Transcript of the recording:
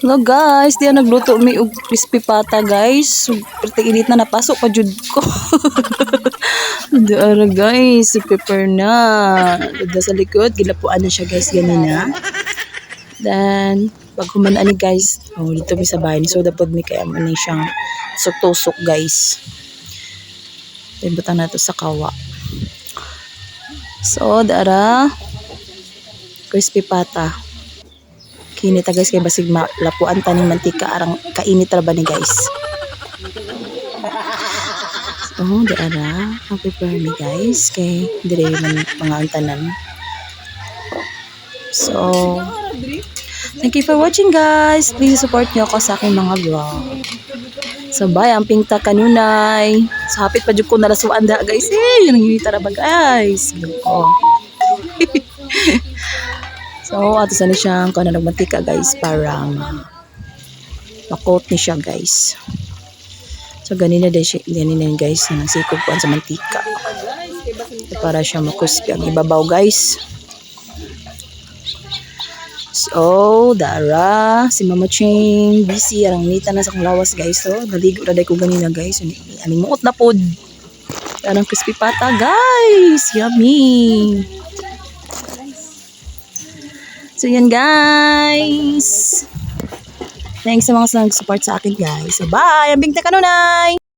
Hello guys, diyan nagluto mi og crispy pata guys. Perti init na napasok pa jud ko. Diara guys, prepare na. Duda sa likod, gilapuan na siya guys ganina. Then pag human ani guys, dito mi sa bahay ni so dapat mi kay ani siyang tusok guys. Then butang nato sa kawa. So, dara crispy pata. Kinita guys kay basig lapuan taning mantika arang kainit ra ba ni guys. So, dara prepare ni guys kay dire man pangantanan. So, thank you for watching guys. Please support nyo ako sa aking mga vlog. So, bye. Ang pingta kanunay. So, hapit pa dyan ko narasuan da guys. Yung nanginita na ba guys? Oh. So, ato sa ni siyang kung nagmantika guys para makot ni siya guys. So, ganina guys. Nagsikog po sa mantika. So, para siya makuspi ang ibabaw guys. So, dara, si Mama Ching, busy, arang nita na sa kong lawas guys. So, naligo na ko ganina guys. Aning muot na pod. Anong crispy pata guys. Yummy. So, yan guys. Thanks sa mga nag-support sa akin guys. So, bye! Ang bingta kanunay!